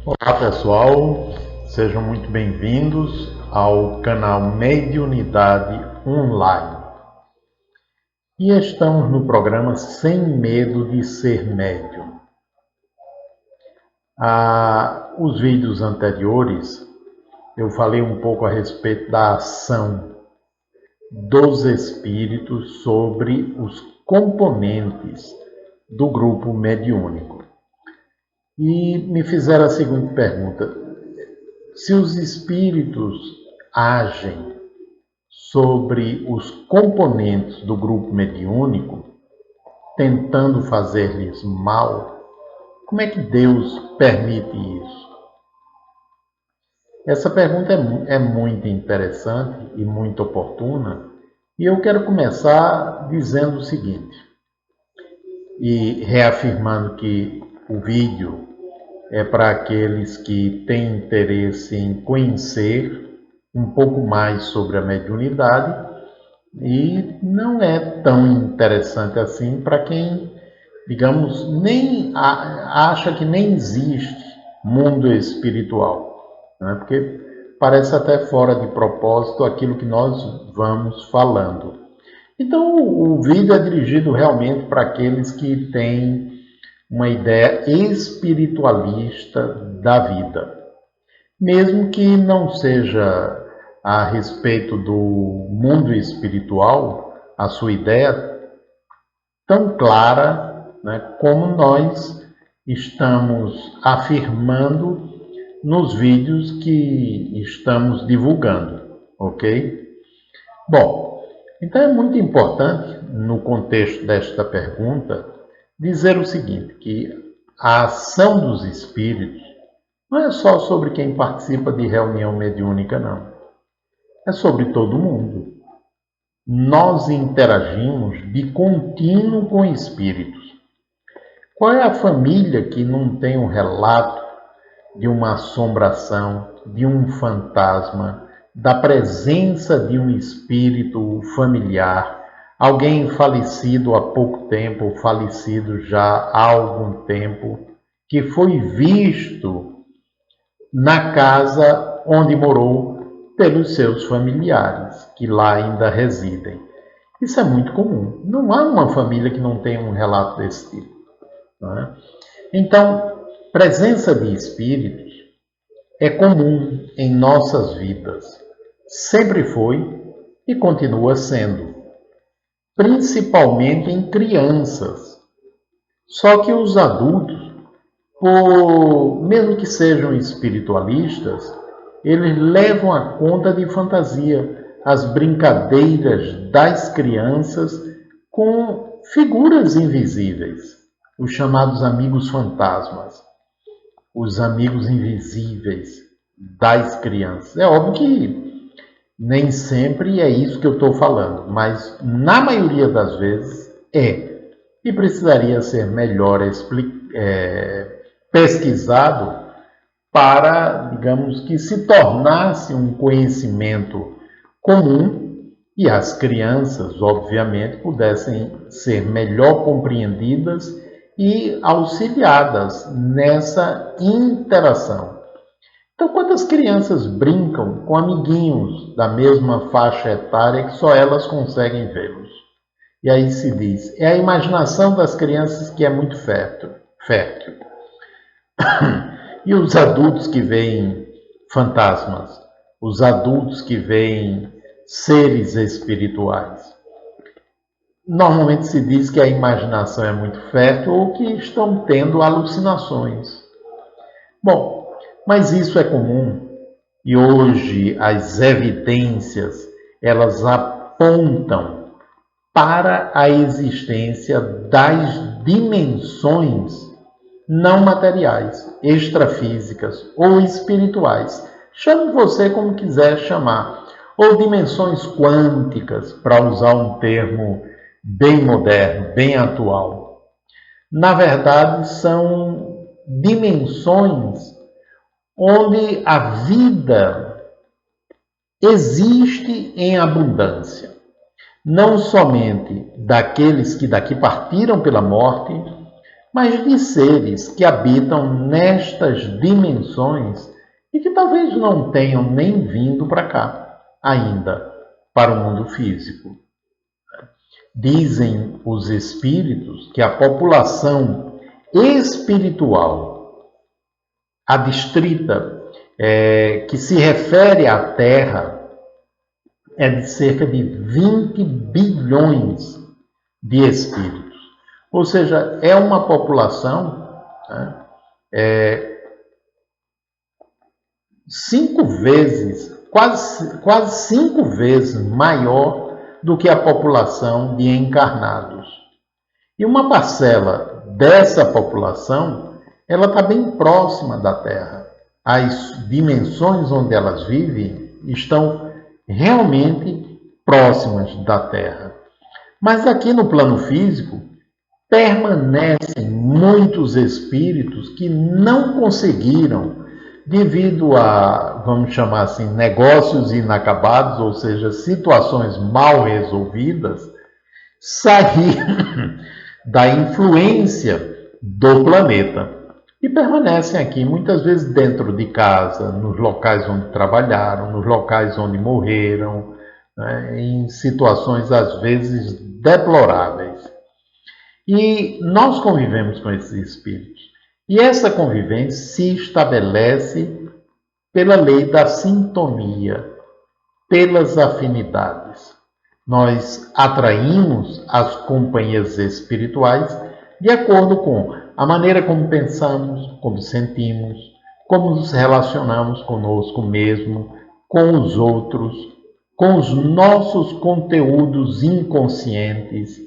Olá pessoal, sejam muito bem-vindos ao canal Mediunidade Online. E estamos no programa Sem Medo de Ser Médium. Os vídeos anteriores eu falei um pouco a respeito da ação dos espíritos sobre os componentes do grupo mediúnico. E me fizeram a seguinte pergunta: se os espíritos agem sobre os componentes do grupo mediúnico, tentando fazer-lhes mal, como é que Deus permite isso? Essa pergunta é muito interessante e muito oportuna, e eu quero começar dizendo o seguinte, e reafirmando que o vídeo é para aqueles que têm interesse em conhecer um pouco mais sobre a mediunidade e não é tão interessante assim para quem, digamos, nem acha que nem existe mundo espiritual, né? Porque parece até fora de propósito aquilo que nós vamos falando. Então, o vídeo é dirigido realmente para aqueles que têm uma ideia espiritualista da vida, mesmo que não seja a respeito do mundo espiritual a sua ideia tão clara, né, como nós estamos afirmando nos vídeos que estamos divulgando, ok? Bom, então é muito importante, no contexto desta pergunta, dizer o seguinte, que a ação dos espíritos não é só sobre quem participa de reunião mediúnica, não. É sobre todo mundo. Nós interagimos de contínuo com espíritos. Qual é a família que não tem um relato de uma assombração, de um fantasma, da presença de um espírito familiar, alguém falecido há pouco tempo, falecido já há algum tempo, que foi visto na casa onde morou pelos seus familiares, que lá ainda residem. Isso é muito comum. Não há uma família que não tenha um relato desse tipo, não é? Então, presença de espíritos é comum em nossas vidas. Sempre foi e continua sendo, principalmente em crianças. Só que os adultos, mesmo que sejam espiritualistas, eles levam a conta de fantasia, as brincadeiras das crianças com figuras invisíveis, os chamados amigos fantasmas, os amigos invisíveis das crianças. É óbvio que nem sempre é isso que eu estou falando, mas na maioria das vezes é. E precisaria ser melhor pesquisado para, digamos, que se tornasse um conhecimento comum e as crianças, obviamente, pudessem ser melhor compreendidas e auxiliadas nessa interação. Então, quantas crianças brincam com amiguinhos da mesma faixa etária que só elas conseguem vê-los? E aí se diz, é a imaginação das crianças que é muito fértil. E os adultos que veem fantasmas, os adultos que veem seres espirituais. Normalmente se diz que a imaginação é muito fértil ou que estão tendo alucinações. Bom, mas isso é comum e hoje as evidências elas apontam para a existência das dimensões não materiais, extrafísicas ou espirituais. Chame você como quiser chamar. Ou dimensões quânticas, para usar um termo bem moderno, bem atual. Na verdade, são dimensões onde a vida existe em abundância. Não somente daqueles que daqui partiram pela morte, mas de seres que habitam nestas dimensões e que talvez não tenham nem vindo para cá ainda, para o mundo físico. Dizem os espíritos que a população espiritual adstrita, que se refere à Terra, é de cerca de 20 bilhões de espíritos. Ou seja, é uma população, né, 5 vezes, quase 5 vezes maior do que a população de encarnados. E uma parcela dessa população, ela está bem próxima da Terra. As dimensões onde elas vivem estão realmente próximas da Terra. Mas aqui no plano físico, permanecem muitos espíritos que não conseguiram, devido a, vamos chamar assim, negócios inacabados, ou seja, situações mal resolvidas, sair da influência do planeta e permanecem aqui, muitas vezes dentro de casa, nos locais onde trabalharam, nos locais onde morreram, né, em situações às vezes deploráveis. E nós convivemos com esses espíritos. E essa convivência se estabelece pela lei da sintonia, pelas afinidades. Nós atraímos as companhias espirituais de acordo com a maneira como pensamos, como sentimos, como nos relacionamos conosco mesmo, com os outros, com os nossos conteúdos inconscientes.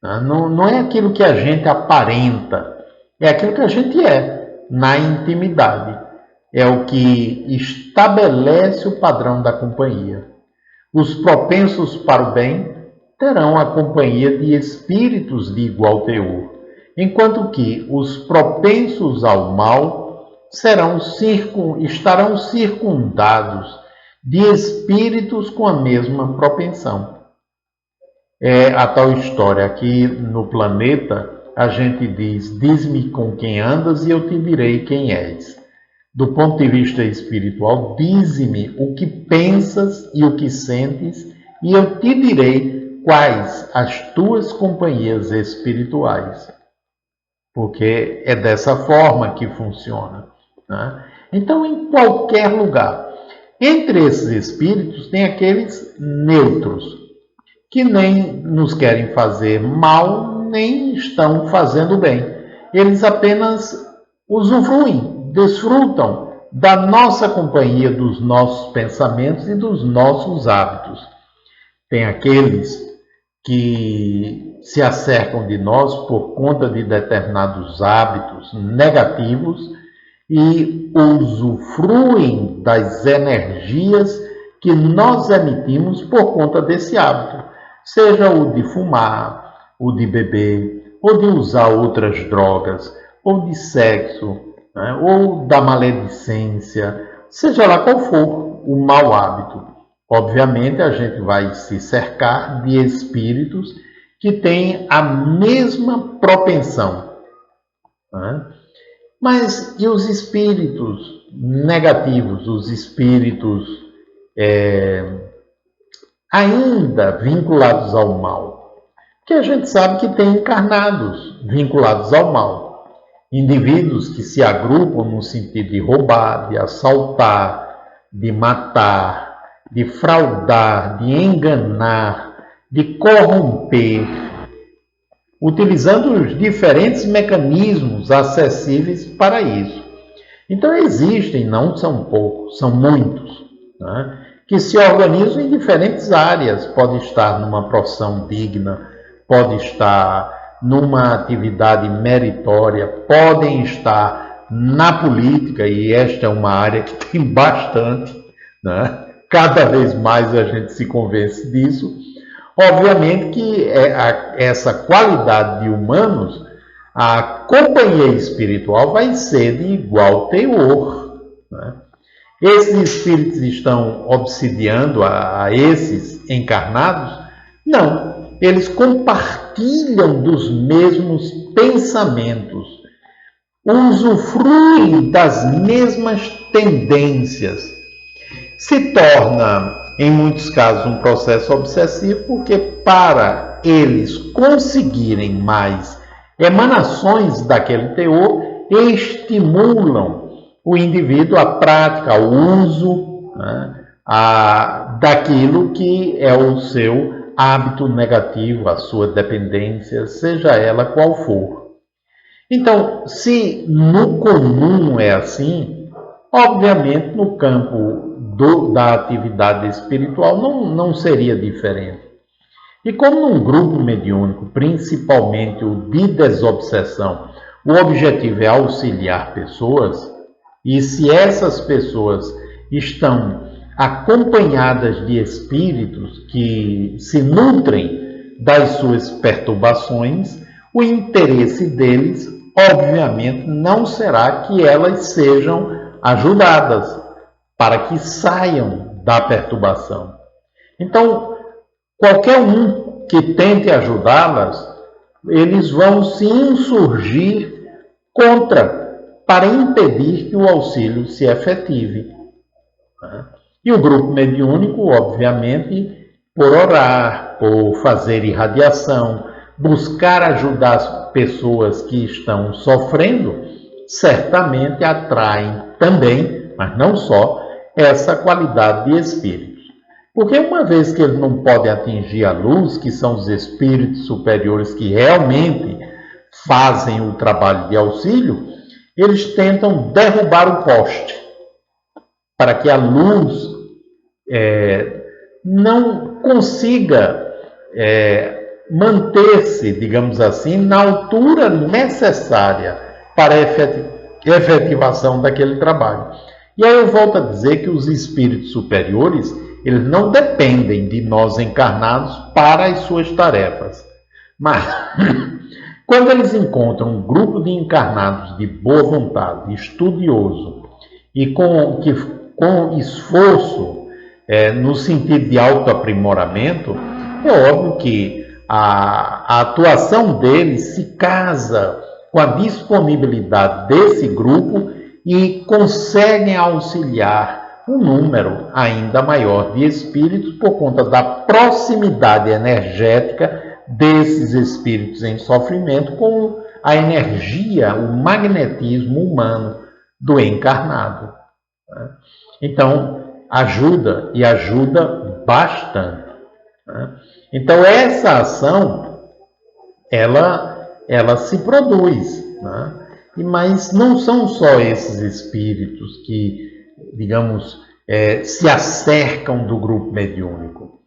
Não é aquilo que a gente aparenta, é aquilo que a gente é na intimidade. É o que estabelece o padrão da companhia. Os propensos para o bem terão a companhia de espíritos de igual teor, enquanto que os propensos ao mal estarão circundados de espíritos com a mesma propensão. É a tal história aqui no planeta, a gente diz-me com quem andas e eu te direi quem és. Do ponto de vista espiritual, dize-me o que pensas e o que sentes, e eu te direi quais as tuas companhias espirituais. Porque é dessa forma que funciona, né? Então, em qualquer lugar, entre esses espíritos, tem aqueles neutros, que nem nos querem fazer mal, nem estão fazendo bem. Eles apenas usufruem, desfrutam da nossa companhia, dos nossos pensamentos e dos nossos hábitos. Tem aqueles que se acercam de nós por conta de determinados hábitos negativos e usufruem das energias que nós emitimos por conta desse hábito, seja o de fumar, o de beber, ou de usar outras drogas, ou de sexo, né, ou da maledicência, seja lá qual for o mau hábito. Obviamente, a gente vai se cercar de espíritos que têm a mesma propensão, né? Mas e os espíritos negativos, os espíritos ainda vinculados ao mal? Que a gente sabe que tem encarnados vinculados ao mal. Indivíduos que se agrupam no sentido de roubar, de assaltar, de matar, de fraudar, de enganar, de corromper, utilizando os diferentes mecanismos acessíveis para isso. Então existem, não são poucos, são muitos, né, que se organizam em diferentes áreas. Pode estar numa profissão digna, pode estar numa atividade meritória, podem estar na política, e esta é uma área que tem bastante, né? Cada vez mais a gente se convence disso. Obviamente que essa qualidade de humanos, a companhia espiritual vai ser de igual teor, né? Esses espíritos estão obsidiando a esses encarnados? Não. eles compartilham dos mesmos pensamentos, usufruem das mesmas tendências. Se torna, em muitos casos, um processo obsessivo, porque para eles conseguirem mais emanações daquele teor, estimulam o indivíduo à prática, ao uso, né, daquilo que é o seu hábito negativo, a sua dependência, seja ela qual for. Então, se no comum é assim, obviamente no campo da atividade espiritual não seria diferente. E como num grupo mediúnico, principalmente o de desobsessão, o objetivo é auxiliar pessoas, e se essas pessoas estão acompanhadas de espíritos que se nutrem das suas perturbações, o interesse deles, obviamente, não será que elas sejam ajudadas para que saiam da perturbação. Então, qualquer um que tente ajudá-las, eles vão se insurgir contra, para impedir que o auxílio se efetive. E o grupo mediúnico, obviamente, por orar, por fazer irradiação, buscar ajudar as pessoas que estão sofrendo, certamente atraem também, mas não só, essa qualidade de espíritos. Porque uma vez que eles não podem atingir a luz, que são os espíritos superiores que realmente fazem o trabalho de auxílio, eles tentam derrubar o poste, para que a luz não consiga manter-se, digamos assim, na altura necessária para a efetivação daquele trabalho. E aí eu volto a dizer que os espíritos superiores, eles não dependem de nós encarnados para as suas tarefas. Mas, quando eles encontram um grupo de encarnados de boa vontade, estudioso, e com esforço no sentido de autoaprimoramento, é óbvio que a atuação deles se casa com a disponibilidade desse grupo e conseguem auxiliar um número ainda maior de espíritos por conta da proximidade energética desses espíritos em sofrimento com a energia, o magnetismo humano do encarnado. Então, ajuda e ajuda bastante. Então, essa ação, ela se produz, mas não são só esses espíritos que, digamos, se acercam do grupo mediúnico.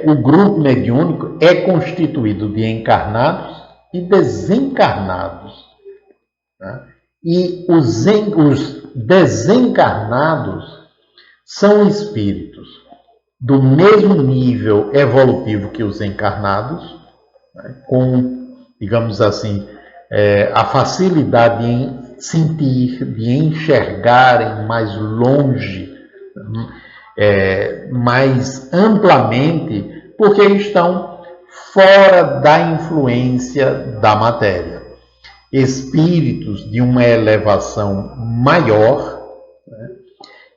O grupo mediúnico é constituído de encarnados e desencarnados. E os desencarnados são espíritos do mesmo nível evolutivo que os encarnados, com, digamos assim, a facilidade em sentir, de enxergarem mais longe, mais amplamente, porque estão fora da influência da matéria. Espíritos de uma elevação maior,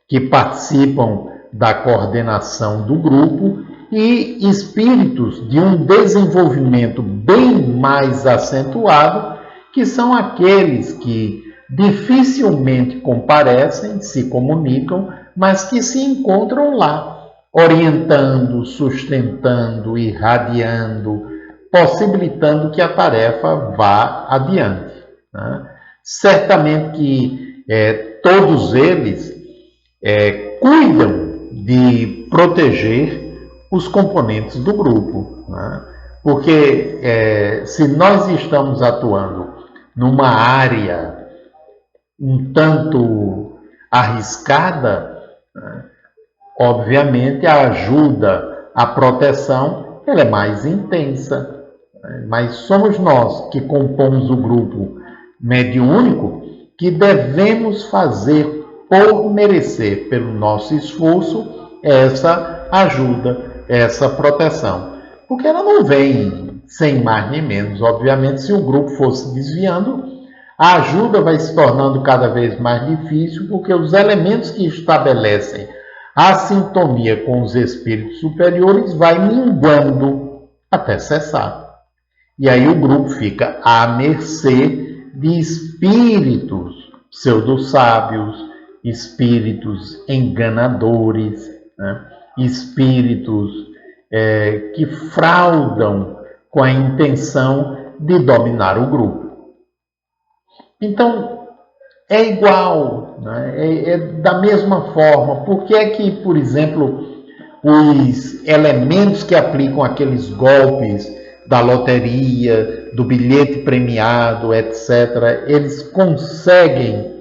que participam da coordenação do grupo, e espíritos de um desenvolvimento bem mais acentuado, que são aqueles que dificilmente comparecem, se comunicam, mas que se encontram lá, orientando, sustentando, irradiando, possibilitando que a tarefa vá adiante. Certamente que todos eles cuidam de proteger os componentes do grupo, porque se nós estamos atuando numa área um tanto arriscada, obviamente a ajuda, a proteção, ela é mais intensa, mas somos nós que compomos o grupo mediúnico que devemos fazer por merecer, pelo nosso esforço, essa ajuda, essa proteção. Porque ela não vem sem mais nem menos. Obviamente, se o grupo fosse desviando, a ajuda vai se tornando cada vez mais difícil, porque os elementos que estabelecem a sintonia com os espíritos superiores vai minguando até cessar. E aí o grupo fica à mercê de espíritos pseudo-sábios, espíritos enganadores, né? Espíritos que fraudam com a intenção de dominar o grupo. Então, é igual, né? É da mesma forma. Por que é que, por exemplo, os elementos que aplicam aqueles golpes da loteria, do bilhete premiado, etc., eles conseguem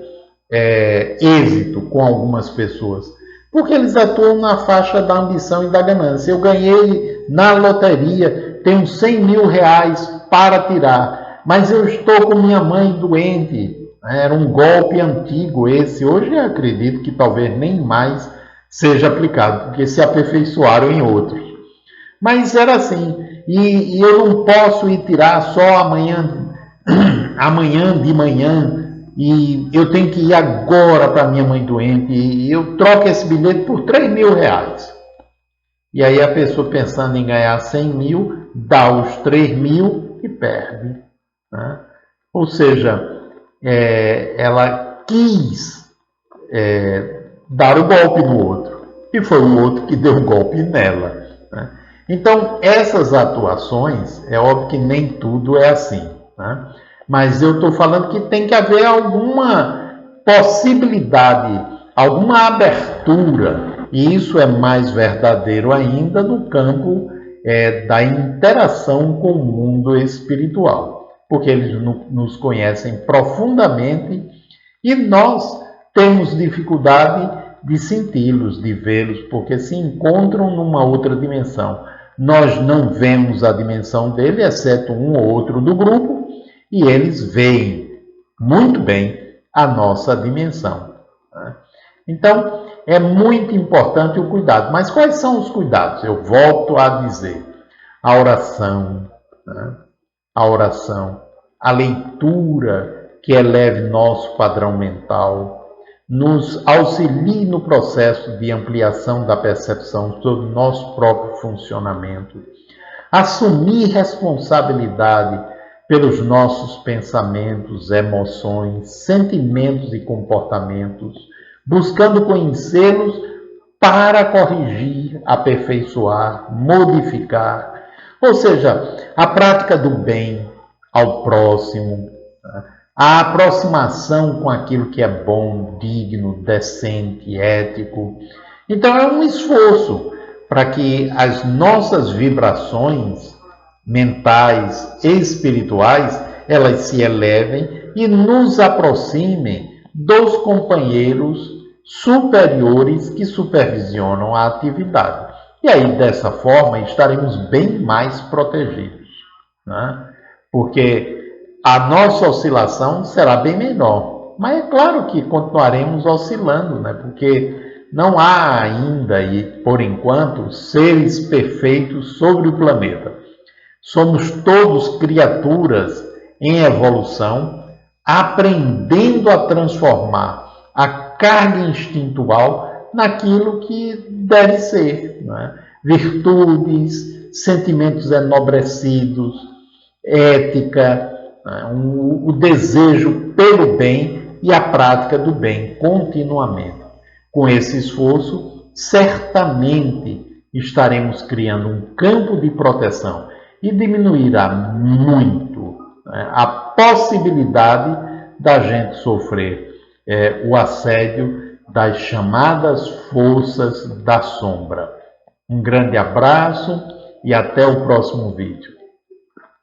êxito com algumas pessoas? Porque eles atuam na faixa da ambição e da ganância. Eu ganhei na loteria, tenho 100 mil reais para tirar, mas eu estou com minha mãe doente. Era um golpe antigo esse. Hoje eu acredito que talvez nem mais seja aplicado, porque se aperfeiçoaram em outros. Mas era assim. E eu não posso ir tirar só amanhã de manhã, e eu tenho que ir agora para minha mãe doente, e eu troco esse bilhete por 3 mil reais. E aí a pessoa pensando em ganhar 100 mil, dá os 3 mil e perde. Né? Ou seja, ela quis dar o golpe no outro, e foi o outro que deu o golpe nela. Né? Então, essas atuações, é óbvio que nem tudo é assim, né? Mas eu estou falando que tem que haver alguma possibilidade, alguma abertura, e isso é mais verdadeiro ainda no campo da interação com o mundo espiritual, porque eles nos conhecem profundamente e nós temos dificuldade de senti-los, de vê-los, porque se encontram numa outra dimensão. Nós não vemos a dimensão dele, exceto um ou outro do grupo, e eles veem muito bem a nossa dimensão. Então, é muito importante o cuidado. Mas quais são os cuidados? Eu volto a dizer: a oração, a leitura que eleve nosso padrão mental, nos auxilie no processo de ampliação da percepção sobre o nosso próprio funcionamento, assumir responsabilidade pelos nossos pensamentos, emoções, sentimentos e comportamentos, buscando conhecê-los para corrigir, aperfeiçoar, modificar. Ou seja, a prática do bem ao próximo, a aproximação com aquilo que é bom, digno, decente, ético. Então é um esforço para que as nossas vibrações mentais e espirituais, elas se elevem e nos aproximem dos companheiros superiores que supervisionam a atividade. E aí, dessa forma, estaremos bem mais protegidos, né? Porque a nossa oscilação será bem menor. Mas é claro que continuaremos oscilando, né? Porque não há ainda, e por enquanto, seres perfeitos sobre o planeta. Somos todos criaturas em evolução, aprendendo a transformar a carga instintual naquilo que deve ser, né? Virtudes, sentimentos enobrecidos, ética, né? O desejo pelo bem e a prática do bem continuamente. Com esse esforço, certamente estaremos criando um campo de proteção e diminuirá muito, né, a possibilidade da gente sofrer o assédio das chamadas forças da sombra. Um grande abraço e até o próximo vídeo.